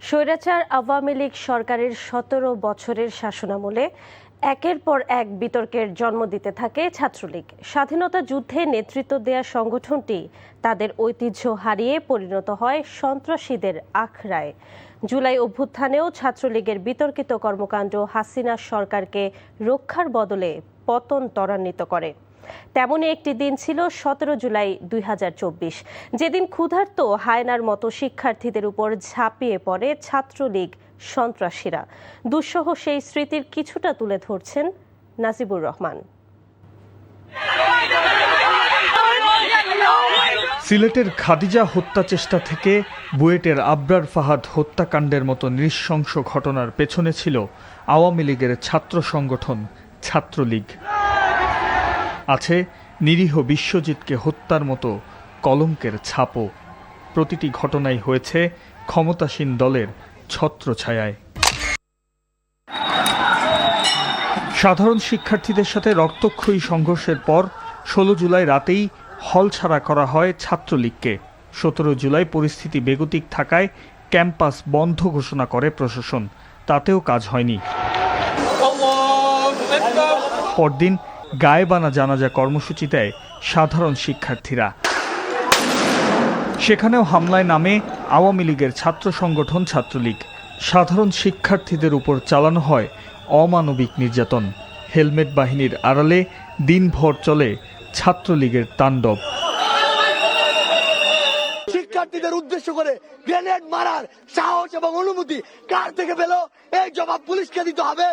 স্বৈরাচার আওয়ামী লীগ সরকারের ১৭ বছরের শাসনামলে একের পর এক বিতর্কের জন্ম দিতে থাকে ছাত্রলীগ। স্বাধীনতা যুদ্ধে নেতৃত্ব দেয়া সংগঠনটি তাদের ঐতিহ্য হারিয়ে পরিণত হয় সন্ত্রাসীদের আখড়ায়। জুলাই অভ্যুত্থানেও ছাত্রলীগের বিতর্কিত কর্মকাণ্ড হাসিনা সরকারকে রক্ষার বদলে পতন ত্বরান্বিত করে। তেমনই একটি দিন ছিল ১৭ জুলাই ২০২৪, যেদিন ক্ষুধার্ত হায়নার মতো শিক্ষার্থীদের উপর ঝাঁপিয়ে পড়ে ছাত্রলীগ সন্ত্রাসীরা। দুঃসহ সেই স্মৃতির কিছুটা তুলে ধরছেন নাজিবুর রহমান। সিলেটের খাদিজা হত্যা চেষ্টা থেকে বুয়েটের আবরার ফাহাদ হত্যাকাণ্ডের মতো নৃশংস ঘটনার পেছনে ছিল আওয়ামী লীগের ছাত্র সংগঠন ছাত্রলীগ। আছে নিরীহ বিশ্বজিৎকে হত্যার মতো কলঙ্কের ছাপও। প্রতিটি ঘটনাই হয়েছে ক্ষমতাসীন দলের ছত্রছায়ায়। সাধারণ শিক্ষার্থীদের সাথে রক্তক্ষয়ী সংঘর্ষের পর ১৬ জুলাই রাতেই হল ছাড়া করা হয় ছাত্রলীগকে। ১৭ জুলাই পরিস্থিতি বেগতিক থাকায় ক্যাম্পাস বন্ধ ঘোষণা করে প্রশাসন, তাতেও কাজ হয়নি। পরদিন গায়েবানা জানাজা কর্মসূচি দেয় সাধারণ শিক্ষার্থীরা। সেখানেও হামলায় নামে আওয়ামী লীগের ছাত্র সংগঠন ছাত্রলীগ। সাধারণ শিক্ষার্থীদের উপর চালানো হয় অমানবিক নির্যাতন। হেলমেট বাহিনীর আড়ালে দিনভর চলে ছাত্রলীগের তাণ্ডব। শিক্ষার্থীদের উদ্দেশ্য করে গ্রেনেড মারার সাহস এবং অনুমতি কার থেকে পেল? এই জবাব পুলিশকে দিতে হবে।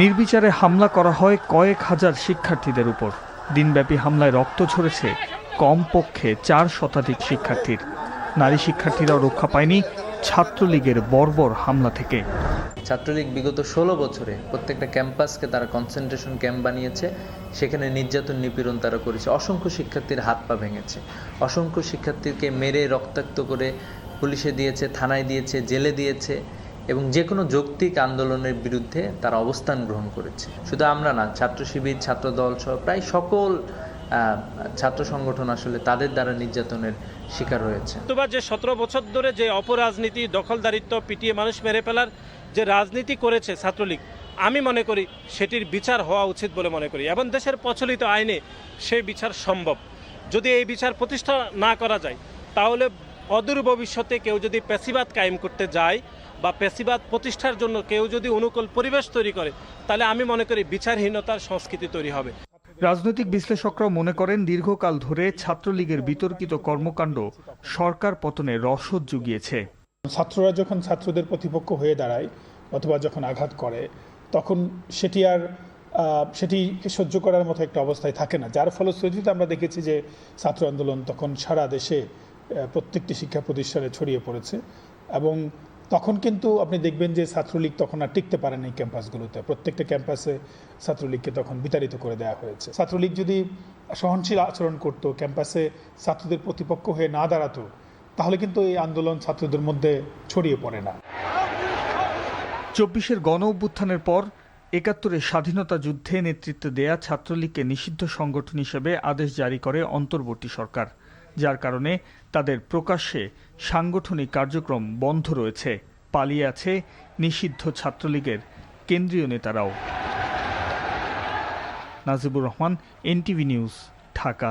নির্বিচারে হামলা করা হয় কয়েক হাজার শিক্ষার্থীদের উপর। দিনব্যাপী হামলায় রক্ত ঝরেছে কমপক্ষে ৪ শতাধিক শিক্ষার্থীর। নারী শিক্ষার্থীরাও রক্ষা পায়নি ছাত্রলীগের বর্বর হামলা থেকে। ছাত্রলীগ বিগত ১৬ বছরে প্রত্যেকটা ক্যাম্পাসকে তারা কনসেন্ট্রেশন ক্যাম্প বানিয়েছে, সেখানে নির্যাতন নিপীড়ন তারা করেছে। অসংখ্য শিক্ষার্থীর হাত পা ভেঙেছে, অসংখ্য শিক্ষার্থীকে মেরে রক্তাক্ত করে পুলিশে দিয়েছে, থানায় দিয়েছে, জেলে দিয়েছে এবং যে কোনো যৌক্তিক আন্দোলনের বিরুদ্ধে তারা অবস্থান গ্রহণ করেছে। শুধু আমরা না, ছাত্র শিবির, ছাত্রদল সহ প্রায় সকল ছাত্র সংগঠন আসলে তাদের দ্বারা নির্যাতনের শিকার হয়েছে। যে ১৭ বছর ধরে যে অপরাজনীতি, দখলদারিত্ব, পিটিয়ে মানুষ মেরে ফেলার যে রাজনীতি করেছে ছাত্রলীগ, আমি মনে করি সেটির বিচার হওয়া উচিত বলে মনে করি এবং দেশের প্রচলিত আইনে সেই বিচার সম্ভব। যদি এই বিচার প্রতিষ্ঠা না করা যায়, তাহলে অদূর ভবিষ্যতে কেউ যদি পেশিবাদ কায়েম করতে যায় বা পেশিবাদ প্রতিষ্ঠার জন্য কেউ যদি অনুকূল পরিবেশ তৈরি করে, তাহলে আমি মনে করি বিচারহীনতার সংস্কৃতি তৈরি হবে। রাজনৈতিক বিশ্লেষকরাও মনে করেন দীর্ঘকাল ধরে ছাত্রলীগের বিতর্কিত কর্মকাণ্ড সরকার পতনে রসদ জুগিয়েছে। ছাত্ররা যখন ছাত্রদের প্রতিপক্ষ হয়ে দাঁড়ায় অথবা যখন আঘাত করে, তখন সেটি সহ্য করার মতো একটা অবস্থায় থাকে না, যার ফলশ্রুতিতে আমরা দেখেছি যে ছাত্র আন্দোলন তখন সারা দেশে প্রত্যেকটি শিক্ষা প্রতিষ্ঠানে ছড়িয়ে পড়েছে এবং তখন কিন্তু আপনি দেখবেন যে ছাত্রলীগ তখন আর টিকতে পারেন এই ক্যাম্পাসগুলোতে। প্রত্যেকটা ক্যাম্পাসে ছাত্রলীগকে তখন বিতাড়িত করে দেওয়া হয়েছে। ছাত্রলীগ যদি সহনশীল আচরণ করত, ক্যাম্পাসে ছাত্রদের প্রতিপক্ষ হয়ে না দাঁড়াতো, তাহলে কিন্তু এই আন্দোলন ছাত্রদের মধ্যে ছড়িয়ে পড়ে না। ২৪-এর গণ অভ্যুত্থানের পর ৭১-এর স্বাধীনতা যুদ্ধে নেতৃত্ব দেয়া ছাত্রলীগকে নিষিদ্ধ সংগঠন হিসেবে আদেশ জারি করে অন্তর্বর্তী সরকার, যার কারণে তাদের প্রকাশ্যে সাংগঠনিক কার্যক্রম বন্ধ রয়েছে। পালিয়ে আছে নিষিদ্ধ ছাত্রলীগের কেন্দ্রীয় নেতারাও। Najibur Rahman, NTV news, Dhaka.